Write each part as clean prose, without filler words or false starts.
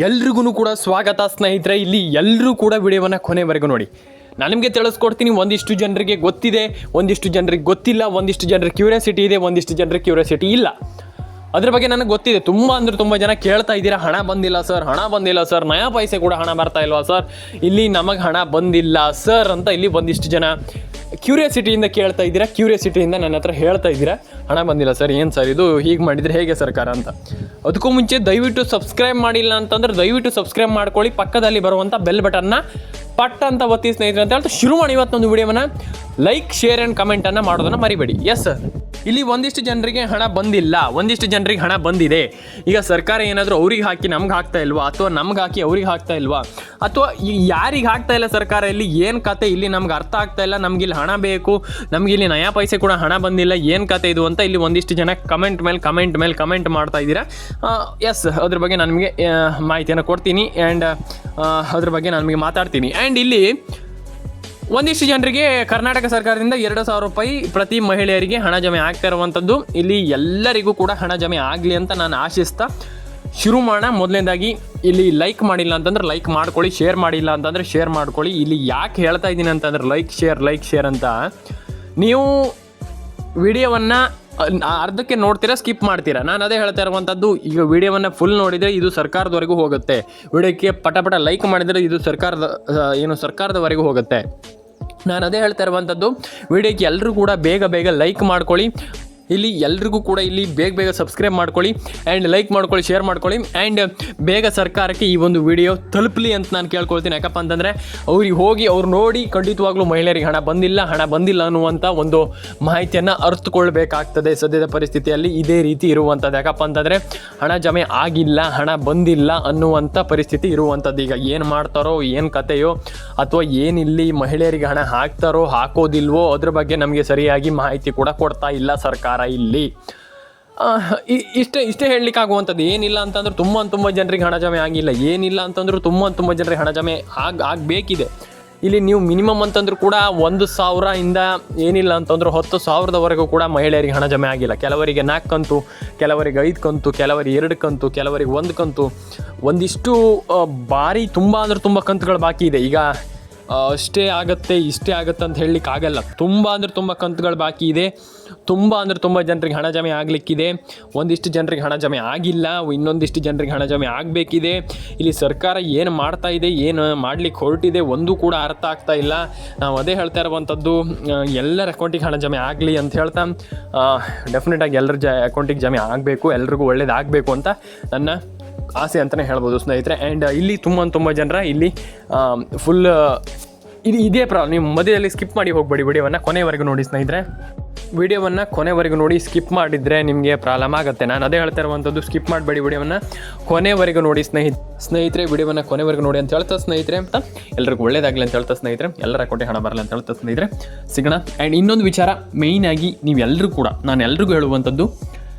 ಎಲ್ರಿಗೂ ಕೂಡ ಸ್ವಾಗತ ಸ್ನೇಹಿತರೆ. ಇಲ್ಲಿ ಎಲ್ಲರೂ ಕೂಡ ವಿಡಿಯೋವನ್ನು ಕೊನೆವರೆಗೂ ನೋಡಿ. ನಾನು ನಿಮಗೆ ತಿಳಿಸ್ಕೊಡ್ತೀನಿ. ಒಂದಿಷ್ಟು ಜನರಿಗೆ ಗೊತ್ತಿದೆ, ಒಂದಿಷ್ಟು ಜನರಿಗೆ ಗೊತ್ತಿಲ್ಲ, ಒಂದಿಷ್ಟು ಜನರಿಗೆ ಕ್ಯೂರಿಯಾಸಿಟಿ ಇದೆ, ಒಂದಿಷ್ಟು ಜನರಿಗೆ ಕ್ಯೂರಿಯಾಸಿಟಿ ಇಲ್ಲ. ಅದ್ರ ಬಗ್ಗೆ ನನಗೆ ಗೊತ್ತಿದೆ. ತುಂಬ ಜನ ಕೇಳ್ತಾ ಇದ್ದೀರಾ, ಹಣ ಬಂದಿಲ್ಲ ಸರ್, ಹಣ ಬಂದಿಲ್ಲ ಸರ್, ನಯಾ ಪೈಸೆ ಕೂಡ ಹಣ ಬರ್ತಾ ಇಲ್ವಾ ಸರ್, ಇಲ್ಲಿ ನಮಗೆ ಹಣ ಬಂದಿಲ್ಲ ಸರ್ ಅಂತ ಇಲ್ಲಿ ಒಂದಿಷ್ಟು ಜನ ಕ್ಯೂರಿಯಾಸಿಟಿಯಿಂದ ಕೇಳ್ತಾ ಇದ್ದೀರಾ. ಕ್ಯೂರಿಯಾಸಿಟಿಯಿಂದ ನನ್ನ ಹತ್ರ ಹೇಳ್ತಾ ಇದ್ದೀರಾ, ಹಣ ಬಂದಿಲ್ಲ ಸರ್, ಏನು ಸರ್ ಇದು ಹೀಗೆ ಮಾಡಿದರೆ ಹೇಗೆ ಸರ್ಕಾರ ಅಂತ. ಅದಕ್ಕೂ ಮುಂಚೆ ದಯವಿಟ್ಟು ಸಬ್ಸ್ಕ್ರೈಬ್ ಮಾಡಿಲ್ಲ ಅಂತಂದರೆ ದಯವಿಟ್ಟು ಸಬ್ಸ್ಕ್ರೈಬ್ ಮಾಡ್ಕೊಳ್ಳಿ. ಪಕ್ಕದಲ್ಲಿ ಬರುವಂಥ ಬೆಲ್ ಬಟನ್ನ ಪಟ್ ಅಂತ ಒತ್ತಿ ಸ್ನೇಹಿತರೆ ಅಂತ ಹೇಳ್ತಾ ಶುರು ಮಾಡಿ ಇವತ್ತೊಂದು ವಿಡಿಯೋವನ್ನು. ಲೈಕ್, ಶೇರ್ ಆ್ಯಂಡ್ ಕಮೆಂಟನ್ನು ಮಾಡೋದನ್ನು ಮರಿಬೇಡಿ. ಎಸ್ ಸರ್, ಇಲ್ಲಿ ಒಂದಿಷ್ಟು ಜನರಿಗೆ ಹಣ ಬಂದಿಲ್ಲ, ಒಂದಿಷ್ಟು ಜನರಿಗೆ ಹಣ ಬಂದಿದೆ. ಈಗ ಸರ್ಕಾರ ಏನಾದರೂ ಅವ್ರಿಗೆ ಹಾಕಿ ನಮ್ಗೆ ಹಾಕ್ತಾ ಇಲ್ವಾ, ಅಥವಾ ನಮ್ಗೆ ಹಾಕಿ ಅವ್ರಿಗೆ ಹಾಕ್ತಾ ಇಲ್ವಾ, ಅಥವಾ ಯಾರಿಗೆ ಹಾಕ್ತಾ ಇಲ್ಲ ಸರ್ಕಾರ, ಇಲ್ಲಿ ಏನು ಕತೆ ಇಲ್ಲಿ ನಮ್ಗೆ ಅರ್ಥ ಆಗ್ತಾ ಇಲ್ಲ, ನಮ್ಗೆ ಇಲ್ಲಿ ಹಣ ಬೇಕು, ನಮ್ಗೆ ಇಲ್ಲಿ ನಯಾ ಪೈಸೆ ಕೂಡ ಹಣ ಬಂದಿಲ್ಲ, ಏನು ಕತೆ ಇದು ಅಂತ ಇಲ್ಲಿ ಒಂದಿಷ್ಟು ಜನ ಕಮೆಂಟ್ ಮಾಡ್ತಾ ಇದ್ದೀರಾ. ಎಸ್, ಅದ್ರ ಬಗ್ಗೆ ನಾನು ನಿಮಗೆ ಮಾಹಿತಿಯನ್ನು ಕೊಡ್ತೀನಿ ಆ್ಯಂಡ್ ಅದ್ರ ಬಗ್ಗೆ ನಾನು ನಿಮಗೆ ಮಾತಾಡ್ತೀನಿ. ಆ್ಯಂಡ್ ಇಲ್ಲಿ ಒಂದಿಷ್ಟು ಜನರಿಗೆ ಕರ್ನಾಟಕ ಸರ್ಕಾರದಿಂದ 2,000 ರೂಪಾಯಿ ಪ್ರತಿ ಮಹಿಳೆಯರಿಗೆ ಹಣ ಜಮೆ ಆಗ್ತಾ ಇರುವಂಥದ್ದು. ಇಲ್ಲಿ ಎಲ್ಲರಿಗೂ ಕೂಡ ಹಣ ಜಮೆ ಆಗಲಿ ಅಂತ ನಾನು ಆಶಿಸ್ತಾ ಶುರು ಮಾಡೋಣ. ಮೊದಲನೇದಾಗಿ ಇಲ್ಲಿ ಲೈಕ್ ಮಾಡಿಲ್ಲ ಅಂತಂದ್ರೆ ಲೈಕ್ ಮಾಡ್ಕೊಳ್ಳಿ, ಶೇರ್ ಮಾಡಿಲ್ಲ ಅಂತಂದರೆ ಶೇರ್ ಮಾಡ್ಕೊಳ್ಳಿ. ಇಲ್ಲಿ ಯಾಕೆ ಹೇಳ್ತಾ ಇದ್ದೀನಿ ಅಂತಂದ್ರೆ ಲೈಕ್ ಶೇರ್ ಅಂತ, ನೀವು ವಿಡಿಯೋವನ್ನು ಅರ್ಧಕ್ಕೆ ನೋಡ್ತೀರಾ, ಸ್ಕಿಪ್ ಮಾಡ್ತೀರಾ. ನಾನು ಅದೇ ಹೇಳ್ತಾ ಇರುವಂಥದ್ದು, ಈಗ ವಿಡಿಯೋವನ್ನು ಫುಲ್ ನೋಡಿದರೆ ಇದು ಸರ್ಕಾರದವರೆಗೂ ಹೋಗುತ್ತೆ, ವಿಡಿಯೋಕ್ಕೆ ಪಟ ಲೈಕ್ ಮಾಡಿದರೆ ಇದು ಸರ್ಕಾರದವರೆಗೂ ಹೋಗುತ್ತೆ. ನಾನು ಅದೇ ಹೇಳ್ತಾ ಇರುವಂಥದ್ದು, ವಿಡಿಯೋಕ್ಕೆ ಎಲ್ಲರೂ ಕೂಡ ಬೇಗ ಲೈಕ್ ಮಾಡ್ಕೊಳ್ಳಿ. ಇಲ್ಲಿ ಎಲ್ರಿಗೂ ಕೂಡ ಇಲ್ಲಿ ಬೇಗ ಸಬ್ಸ್ಕ್ರೈಬ್ ಮಾಡ್ಕೊಳ್ಳಿ ಆ್ಯಂಡ್ ಲೈಕ್ ಮಾಡ್ಕೊಳ್ಳಿ, ಶೇರ್ ಮಾಡ್ಕೊಳ್ಳಿ ಆ್ಯಂಡ್ ಬೇಗ ಸರ್ಕಾರಕ್ಕೆ ಈ ಒಂದು ವಿಡಿಯೋ ತಲುಪಲಿ ಅಂತ ನಾನು ಕೇಳ್ಕೊಳ್ತೀನಿ. ಯಾಕಪ್ಪ ಅಂತಂದರೆ ಅವ್ರಿಗೆ ಹೋಗಿ ಅವ್ರು ನೋಡಿ ಖಂಡಿತವಾಗ್ಲೂ ಮಹಿಳೆಯರಿಗೆ ಹಣ ಬಂದಿಲ್ಲ ಅನ್ನುವಂಥ ಒಂದು ಮಾಹಿತಿಯನ್ನು ಅರ್ಥಕೊಳ್ಬೇಕಾಗ್ತದೆ. ಸದ್ಯದ ಪರಿಸ್ಥಿತಿಯಲ್ಲಿ ಇದೇ ರೀತಿ ಇರುವಂಥದ್ದು. ಯಾಕಪ್ಪ ಅಂತಂದರೆ ಹಣ ಜಮೆ ಆಗಿಲ್ಲ, ಹಣ ಬಂದಿಲ್ಲ ಅನ್ನುವಂಥ ಪರಿಸ್ಥಿತಿ ಇರುವಂಥದ್ದು. ಈಗ ಏನು ಮಾಡ್ತಾರೋ, ಏನು ಕತೆಯೋ, ಅಥವಾ ಏನಿಲ್ಲಿ ಮಹಿಳೆಯರಿಗೆ ಹಣ ಹಾಕ್ತಾರೋ ಹಾಕೋದಿಲ್ವೋ ಅದ್ರ ಬಗ್ಗೆ ನಮಗೆ ಸರಿಯಾಗಿ ಮಾಹಿತಿ ಕೂಡ ಕೊಡ್ತಾ ಇಲ್ಲ ಸರ್ಕಾರ. ಇಲ್ಲಿ ಇಷ್ಟೇ ಹೇಳಲಿಕ್ಕಾಗುವಂಥದ್ದು. ಏನಿಲ್ಲ ಅಂತಂದ್ರೆ ತುಂಬ ಜನರಿಗೆ ಹಣ ಜಮೆ ಆಗಿಲ್ಲ, ಏನಿಲ್ಲ ಅಂತಂದ್ರೂ ತುಂಬ ಜನರಿಗೆ ಹಣ ಜಮೆ ಆಗಬೇಕಿದೆ. ಇಲ್ಲಿ ನೀವು ಮಿನಿಮಮ್ ಅಂತಂದ್ರೂ ಕೂಡ 1,000 ಇಂದ ಏನಿಲ್ಲ ಅಂತಂದ್ರೆ 10,000ದವರೆಗೂ ಕೂಡ ಮಹಿಳೆಯರಿಗೆ ಹಣ ಜಮೆ ಆಗಿಲ್ಲ. ಕೆಲವರಿಗೆ 4 ಕಂತು, ಕೆಲವರಿಗೆ 5 ಕಂತು, ಕೆಲವರಿಗೆ 2 ಕಂತು, ಕೆಲವರಿಗೆ 1 ಕಂತು, ಒಂದಿಷ್ಟು ಭಾರಿ ತುಂಬ ಕಂತುಗಳು ಬಾಕಿ ಇದೆ. ಈಗ ಇಷ್ಟೇ ಆಗುತ್ತೆ ಅಂತ ಹೇಳಲಿಕ್ಕೆ ಆಗಲ್ಲ. ತುಂಬ ಕಂತುಗಳು ಬಾಕಿ ಇದೆ. ತುಂಬ ಜನರಿಗೆ ಹಣ ಜಮೆ ಆಗಲಿಕ್ಕಿದೆ. ಒಂದಿಷ್ಟು ಜನರಿಗೆ ಹಣ ಜಮೆ ಆಗಿಲ್ಲ, ಇನ್ನೊಂದಿಷ್ಟು ಜನರಿಗೆ ಹಣ ಜಮೆ ಆಗಬೇಕಿದೆ. ಇಲ್ಲಿ ಸರ್ಕಾರ ಏನು ಮಾಡ್ತಾ ಇದೆ, ಏನು ಮಾಡಲಿಕ್ಕೆ ಹೊರಟಿದೆ ಒಂದು ಕೂಡ ಅರ್ಥ ಆಗ್ತಾ ಇಲ್ಲ. ನಾವು ಅದೇ ಹೇಳ್ತಾ ಇರುವಂಥದ್ದು, ಎಲ್ಲರ ಅಕೌಂಟಿಗೆ ಹಣ ಜಮೆ ಆಗಲಿ ಅಂತ ಹೇಳ್ತಾ ಡೆಫಿನೆಟಾಗಿ ಎಲ್ಲರ ಅಕೌಂಟಿಗೆ ಜಮೆ ಆಗಬೇಕು, ಎಲ್ರಿಗೂ ಒಳ್ಳೇದಾಗಬೇಕು ಅಂತ ನನ್ನ ಆಸೆ ಅಂತಲೇ ಹೇಳ್ಬೋದು ಸ್ನೇಹಿತರೆ. ಆ್ಯಂಡ್ ಇಲ್ಲಿ ತುಂಬ ಜನರ ಇಲ್ಲಿ ಫುಲ್ ಇದೇ ಪ್ರಾಬ್ಲಮ್. ನೀವು ಮಧ್ಯದಲ್ಲಿ ಸ್ಕಿಪ್ ಮಾಡಿ ಹೋಗಬೇಡಿ, ವಿಡಿಯೋವನ್ನು ಕೊನೆವರೆಗೂ ನೋಡಿ ಸ್ನೇಹಿತರೆ. ವಿಡಿಯೋವನ್ನು ಕೊನೆವರೆಗೂ ನೋಡಿ, ಸ್ಕಿಪ್ ಮಾಡಿದರೆ ನಿಮಗೆ ಪ್ರಾಬ್ಲಮ್ ಆಗುತ್ತೆ. ನಾನು ಅದೇ ಹೇಳ್ತಾ ಇರುವಂಥದ್ದು, ಸ್ಕಿಪ್ ಮಾಡಬೇಡಿ, ವಿಡಿಯೋವನ್ನು ಕೊನೆವರೆಗೂ ನೋಡಿ ಸ್ನೇಹಿತರೆ. ವಿಡಿಯೋವನ್ನು ಕೊನೆವರೆಗೂ ನೋಡಿ ಅಂತ ಹೇಳ್ತಾ ಸ್ನೇಹಿತರೆ, ಅಂತ ಎಲ್ಲರಿಗೂ ಒಳ್ಳೇದಾಗಲಿ ಅಂತ ಹೇಳ್ತಾ ಸ್ನೇಹಿತರೆ, ಎಲ್ಲರ ಅಕೌಂಟಿಗೆ ಹಣ ಬರಲ್ಲ ಅಂತ ಹೇಳ್ತಾ ಸ್ನೇಹಿತರೆ, ಸಿಗೋಣ. ಆ್ಯಂಡ್ ಇನ್ನೊಂದು ವಿಚಾರ ಮೇಯ್ನಾಗಿ ನೀವೆಲ್ಲರೂ ಕೂಡ, ನಾನು ಎಲ್ರಿಗೂ ಹೇಳುವಂಥದ್ದು,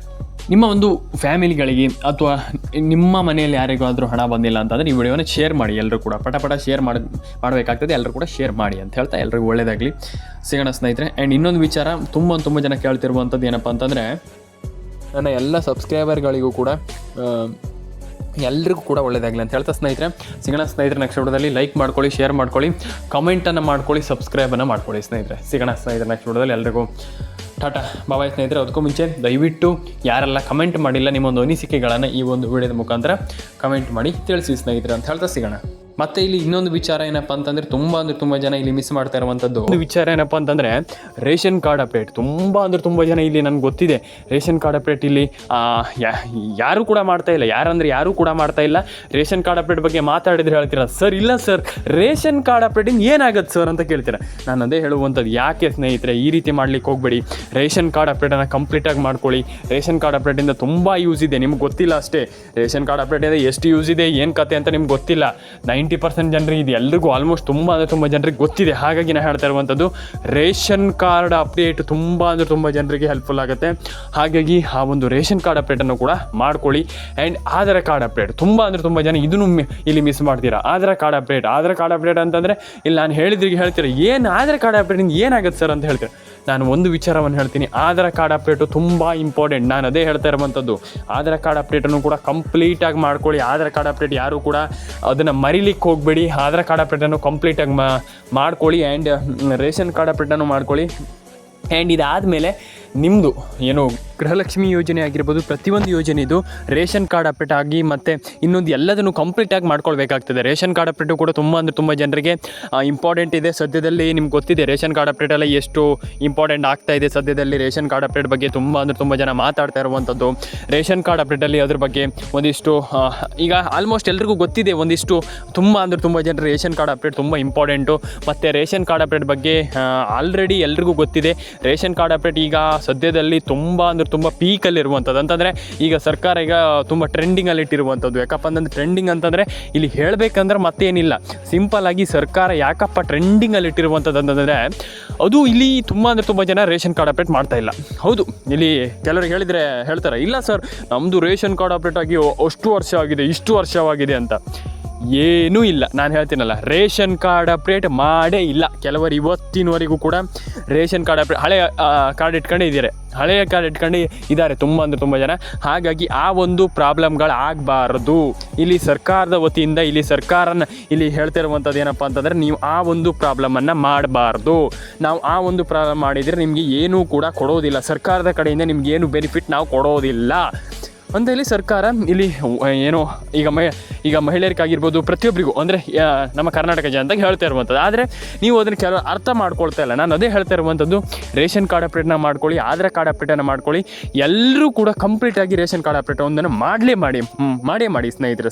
ನಿಮ್ಮ ಒಂದು ಫ್ಯಾಮಿಲಿಗಳಿಗೆ ಅಥವಾ ನಿಮ್ಮ ಮನೆಯಲ್ಲಿ ಯಾರಿಗಾದರೂ ಹಣ ಬಂದಿಲ್ಲ ಅಂತಂದರೆ ಈ ವಿಡಿಯೋನ ಶೇರ್ ಮಾಡಿ. ಎಲ್ಲರೂ ಕೂಡ ಪಟ ಶೇರ್ ಮಾಡಬೇಕಾಗ್ತದೆ. ಎಲ್ಲರೂ ಕೂಡ ಶೇರ್ ಮಾಡಿ ಅಂತ ಹೇಳ್ತಾ ಎಲ್ರಿಗೂ ಒಳ್ಳೆಯದಾಗಲಿ. ಸಿಗೋಣ ಸ್ನೇಹಿತರೆ. ಆ್ಯಂಡ್ ಇನ್ನೊಂದು ವಿಚಾರ, ತುಂಬ ಜನ ಕೇಳ್ತಿರುವಂಥದ್ದು ಏನಪ್ಪ ಅಂತಂದರೆ, ನನ್ನ ಎಲ್ಲ ಸಬ್ಸ್ಕ್ರೈಬರ್ಗಳಿಗೂ ಕೂಡ ಎಲ್ರಿಗೂ ಕೂಡ ಒಳ್ಳೆಯದಾಗಲಿ ಅಂತ ಹೇಳ್ತಾ ಸ್ನೇಹಿತರೆ, ಸಿಗೋಣ ಸ್ನೇಹಿತರೆ. ನೆಕ್ಸ್ಟ್ ವಿಡಿಯೋದಲ್ಲಿ ಲೈಕ್ ಮಾಡ್ಕೊಳ್ಳಿ, ಶೇರ್ ಮಾಡ್ಕೊಳ್ಳಿ, ಕಮೆಂಟನ್ನು ಮಾಡ್ಕೊಳ್ಳಿ, ಸಬ್ಸ್ಕ್ರೈಬನ್ನು ಮಾಡ್ಕೊಳ್ಳಿ ಸ್ನೇಹಿತರೆ. ಸಿಗೋಣ ಸ್ನೇಹಿತರೆ ನೆಕ್ಸ್ಟ್ ವಿಡಿಯೋದಲ್ಲಿ. ಎಲ್ರಿಗೂ ಟಾಟಾ ಬಾಯ್ ಸ್ನೇಹಿತರೆ. ಅದಕ್ಕೂ ಮುಂಚೆ ದಯವಿಟ್ಟು ಯಾರೆಲ್ಲ ಕಮೆಂಟ್ ಮಾಡಿಲ್ಲ, ನಿಮ್ಮೊಂದು ಅನಿಸಿಕೆಗಳನ್ನು ಈ ಒಂದು ವಿಡಿಯೋದ ಮುಖಾಂತರ ಕಮೆಂಟ್ ಮಾಡಿ ತಿಳಿಸಿ ಸ್ನೇಹಿತರೆ ಅಂತ ಹೇಳ್ತಾ ಸಿಗೋಣ. ಮತ್ತು ಇಲ್ಲಿ ಇನ್ನೊಂದು ವಿಚಾರ ಏನಪ್ಪ ಅಂತಂದರೆ, ತುಂಬ ಜನ ಇಲ್ಲಿ ಮಿಸ್ ಮಾಡ್ತಾ ಇರುವಂಥದ್ದು ಒಂದು ವಿಚಾರ ಏನಪ್ಪ ಅಂತಂದರೆ, ರೇಷನ್ ಕಾರ್ಡ್ ಅಪ್ಡೇಟ್. ತುಂಬ ಜನ ಇಲ್ಲಿ ನನಗೆ ಗೊತ್ತಿದೆ, ರೇಷನ್ ಕಾರ್ಡ್ ಅಪ್ಡೇಟ್ ಇಲ್ಲಿ ಯಾರೂ ಕೂಡ ಮಾಡ್ತಾ ಇಲ್ಲ. ಯಾರೂ ಕೂಡ ಮಾಡ್ತಾ ಇಲ್ಲ. ರೇಷನ್ ಕಾರ್ಡ್ ಅಪ್ಡೇಟ್ ಬಗ್ಗೆ ಮಾತಾಡಿದ್ರೆ ಹೇಳ್ತೀರಾ, ಸರ್ ಇಲ್ಲ ಸರ್ ರೇಷನ್ ಕಾರ್ಡ್ ಅಪ್ಡೇಟಿಂಗ್ ಏನಾಗುತ್ತೆ ಸರ್ ಅಂತ ಕೇಳ್ತೀರಾ. ನಾನು ಅದೇ ಹೇಳುವಂಥದ್ದು, ಯಾಕೆ ಸ್ನೇಹಿತರೆ ಈ ರೀತಿ ಮಾಡ್ಲಿಕ್ಕೆ ಹೋಗಬೇಡಿ. ರೇಷನ್ ಕಾರ್ಡ್ ಅಪ್ಡೇಟನ್ನು ಕಂಪ್ಲೀಟಾಗಿ ಮಾಡ್ಕೊಳ್ಳಿ. ರೇಷನ್ ಕಾರ್ಡ್ ಅಪ್ಡೇಟಿಂದ ತುಂಬ ಯೂಸ್ ಇದೆ, ನಿಮ್ಗೆ ಗೊತ್ತಿಲ್ಲ ಅಷ್ಟೇ. ರೇಷನ್ ಕಾರ್ಡ್ ಅಪ್ಡೇಟಿಂದ ಎಷ್ಟು ಯೂಸ್ ಇದೆ, ಏನು ಕತೆ ಅಂತ ನಿಮ್ಗೆ ಗೊತ್ತಿಲ್ಲ. 90% ಜನರಿಗೆ ಇದು ಎಲ್ರಿಗೂ ಆಲ್ಮೋಸ್ಟ್ ತುಂಬ ಜನರಿಗೆ ಗೊತ್ತಿದೆ. ಹಾಗಾಗಿ ನಾನು ಹೇಳ್ತಾ ಇರುವಂಥದ್ದು, ರೇಷನ್ ಕಾರ್ಡ್ ಅಪ್ಡೇಟ್ ತುಂಬ ಜನರಿಗೆ ಹೆಲ್ಪ್ಫುಲ್ ಆಗುತ್ತೆ. ಹಾಗಾಗಿ ಆ ಒಂದು ರೇಷನ್ ಕಾರ್ಡ್ ಅಪ್ಡೇಟನ್ನು ಕೂಡ ಮಾಡ್ಕೊಳ್ಳಿ. ಆ್ಯಂಡ್ ಆಧಾರ್ ಕಾರ್ಡ್ ಅಪ್ಡೇಟ್ ತುಂಬ ಜನ ಇದನ್ನು ಇಲ್ಲಿ ಮಿಸ್ ಮಾಡ್ತೀರಾ. ಆಧಾರ್ ಕಾರ್ಡ್ ಅಪ್ಡೇಟ್ ಅಂತಂದರೆ ಇಲ್ಲಿ ನಾನು ಹೇಳ್ತೀರ, ಏನು ಆಧಾರ್ ಕಾರ್ಡ್ ಅಪ್ಡೇಟಿಂದ ಏನಾಗುತ್ತೆ ಸರ್ ಅಂತ ಹೇಳ್ತೀರಾ. ನಾನು ಒಂದು ವಿಚಾರವನ್ನು ಹೇಳ್ತೀನಿ, ಆಧಾರ್ ಕಾರ್ಡ್ ಅಪ್ಡೇಟು ತುಂಬ ಇಂಪಾರ್ಟೆಂಟ್. ನಾನು ಅದೇ ಹೇಳ್ತಾ ಇರುವಂಥದ್ದು, ಆಧಾರ್ ಕಾರ್ಡ್ ಅಪ್ಡೇಟನ್ನು ಕೂಡ ಕಂಪ್ಲೀಟಾಗಿ ಮಾಡ್ಕೊಳ್ಳಿ. ಆಧಾರ್ ಕಾರ್ಡ್ ಅಪ್ಡೇಟ್ ಯಾರು ಕೂಡ ಅದನ್ನು ಮರಿಲಿಕ್ಕೆ ಹೋಗಬೇಡಿ. ಆಧಾರ್ ಕಾರ್ಡ್ ಅಪ್ಡೇಟನ್ನು ಕಂಪ್ಲೀಟಾಗಿ ಮಾಡ್ಕೊಳ್ಳಿ. ಆ್ಯಂಡ್ ರೇಷನ್ ಕಾರ್ಡ್ ಅಪ್ಡೇಟನ್ನು ಮಾಡ್ಕೊಳ್ಳಿ. ಆ್ಯಂಡ್ ಇದಾದಮೇಲೆ ನಿಮ್ಮದು ಏನು ಗೃಹಲಕ್ಷ್ಮಿ ಯೋಜನೆ ಆಗಿರ್ಬೋದು, ಪ್ರತಿಯೊಂದು ಯೋಜನೆ ಇದು ರೇಷನ್ ಕಾರ್ಡ್ ಅಪ್ಡೇಟ್ ಆಗಿ ಮತ್ತು ಇನ್ನೊಂದು ಎಲ್ಲದನ್ನು ಕಂಪ್ಲೀಟಾಗಿ ಮಾಡ್ಕೊಳ್ಬೇಕಾಗ್ತದೆ. ರೇಷನ್ ಕಾರ್ಡ್ ಅಪ್ಡೇಟು ಕೂಡ ತುಂಬ ಜನರಿಗೆ ಇಂಪಾರ್ಟೆಂಟ್ ಇದೆ. ಸದ್ಯದಲ್ಲಿ ನಿಮ್ಗೆ ಗೊತ್ತಿದೆ ರೇಷನ್ ಕಾರ್ಡ್ ಅಪ್ಡೇಟ್ ಎಲ್ಲ ಎಷ್ಟು ಇಂಪಾರ್ಟೆಂಟ್ ಆಗ್ತಾ ಇದೆ. ಸದ್ಯದಲ್ಲಿ ರೇಷನ್ ಕಾರ್ಡ್ ಅಪ್ಡೇಟ್ ಬಗ್ಗೆ ತುಂಬ ಜನ ಮಾತಾಡ್ತಾ ಇರುವಂಥದ್ದು. ರೇಷನ್ ಕಾರ್ಡ್ ಅಪ್ಡೇಟಲ್ಲಿ ಅದ್ರ ಬಗ್ಗೆ ಒಂದಿಷ್ಟು ಈಗ ಆಲ್ಮೋಸ್ಟ್ ಎಲ್ರಿಗೂ ಗೊತ್ತಿದೆ. ಒಂದಿಷ್ಟು ತುಂಬ ಜನರು ರೇಷನ್ ಕಾರ್ಡ್ ಅಪ್ಡೇಟ್ ತುಂಬ ಇಂಪಾರ್ಟೆಂಟು. ಮತ್ತು ರೇಷನ್ ಕಾರ್ಡ್ ಅಪ್ಡೇಟ್ ಬಗ್ಗೆ ಆಲ್ರೆಡಿ ಎಲ್ರಿಗೂ ಗೊತ್ತಿದೆ. ರೇಷನ್ ಕಾರ್ಡ್ ಅಪ್ಡೇಟ್ ಈಗ ಸದ್ಯದಲ್ಲಿ ತುಂಬ ಪೀಕಲ್ಲಿರುವಂಥದ್ದು. ಅಂತಂದರೆ ಈಗ ಸರ್ಕಾರ ಈಗ ತುಂಬ ಟ್ರೆಂಡಿಂಗಲ್ಲಿ ಇಟ್ಟಿರುವಂಥದ್ದು. ಯಾಕಪ್ಪ ಅಂತಂದರೆ ಟ್ರೆಂಡಿಂಗ್ ಅಂತಂದರೆ ಇಲ್ಲಿ ಹೇಳಬೇಕಂದ್ರೆ ಮತ್ತೇನಿಲ್ಲ, ಸಿಂಪಲ್ಲಾಗಿ ಸರ್ಕಾರ ಯಾಕಪ್ಪ ಟ್ರೆಂಡಿಂಗಲ್ಲಿ ಇಟ್ಟಿರುವಂಥದ್ದು ಅಂತಂದರೆ ಅದು ಇಲ್ಲಿ ತುಂಬ ಜನ ರೇಷನ್ ಕಾರ್ಡ್ ಅಪ್ಡೇಟ್ ಮಾಡ್ತಾ ಇಲ್ಲ. ಹೌದು, ಇಲ್ಲಿ ಕೆಲವರು ಹೇಳ್ತಾರೆ ಇಲ್ಲ ಸರ್ ನಮ್ಮದು ರೇಷನ್ ಕಾರ್ಡ್ ಅಪ್ಡೇಟ್ ಆಗಿ ಅಷ್ಟು ವರ್ಷ ಆಗಿದೆ, ಇಷ್ಟು ವರ್ಷವಾಗಿದೆ ಅಂತ. ಏನೂ ಇಲ್ಲ. ನಾನು ಹೇಳ್ತೀನಲ್ಲ, ರೇಷನ್ ಕಾರ್ಡ್ ಅಪ್ಡೇಟ್ ಮಾಡೇ ಇಲ್ಲ. ಕೆಲವರು ಇವತ್ತಿನವರೆಗೂ ಕೂಡ ರೇಷನ್ ಕಾರ್ಡ್ ಅಪ್ಡೇಟ್ ಹಳೆಯ ಕಾರ್ಡ್ ಇಟ್ಕೊಂಡು ಇದ್ದಾರೆ ತುಂಬ ಜನ. ಹಾಗಾಗಿ ಆ ಒಂದು ಪ್ರಾಬ್ಲಮ್ಗಳು ಆಗಬಾರ್ದು. ಇಲ್ಲಿ ಸರ್ಕಾರದ ವತಿಯಿಂದ ಇಲ್ಲಿ ಹೇಳ್ತಿರುವಂಥದ್ದು ಏನಪ್ಪ ಅಂತಂದರೆ, ನೀವು ಆ ಒಂದು ಪ್ರಾಬ್ಲಮನ್ನು ಮಾಡಬಾರ್ದು. ನಾವು ಆ ಒಂದು ಪ್ರಾಬ್ಲಮ್ ಮಾಡಿದರೆ ನಿಮಗೆ ಏನೂ ಕೂಡ ಕೊಡೋದಿಲ್ಲ. ಸರ್ಕಾರದ ಕಡೆಯಿಂದ ನಿಮಗೇನು ಬೆನಿಫಿಟ್ ನಾವು ಕೊಡೋದಿಲ್ಲ ಅಂತ ಇಲ್ಲಿ ಸರ್ಕಾರ ಇಲ್ಲಿ ಏನೋ ಈಗ ಮಹಿಳೆಯರಿಗಾಗಿರ್ಬೋದು, ಪ್ರತಿಯೊಬ್ಬರಿಗೂ ಅಂದರೆ ನಮ್ಮ ಕರ್ನಾಟಕ ಜನತೆಗೆ ಹೇಳ್ತಾ ಇರುವಂಥದ್ದು. ಆದರೆ ನೀವು ಅದನ್ನು ಕೆಲವು ಅರ್ಥ ಮಾಡ್ಕೊಳ್ತಾ ಇಲ್ಲ. ನಾನು ಅದೇ ಹೇಳ್ತಾ ಇರುವಂಥದ್ದು, ರೇಷನ್ ಕಾರ್ಡ್ ಅಪ್ಡೇಟ್ನ ಮಾಡ್ಕೊಳ್ಳಿ, ಆಧಾರ್ ಕಾರ್ಡ್ ಅಪ್ಡೇಟನ್ನು ಮಾಡ್ಕೊಳ್ಳಿ. ಎಲ್ಲರೂ ಕೂಡ ಕಂಪ್ಲೀಟಾಗಿ ರೇಷನ್ ಕಾರ್ಡ್ ಅಪ್ಡೇಟ್ ಒಂದನ್ನು ಮಾಡೇ ಮಾಡಿ ಸ್ನೇಹಿತರೆ.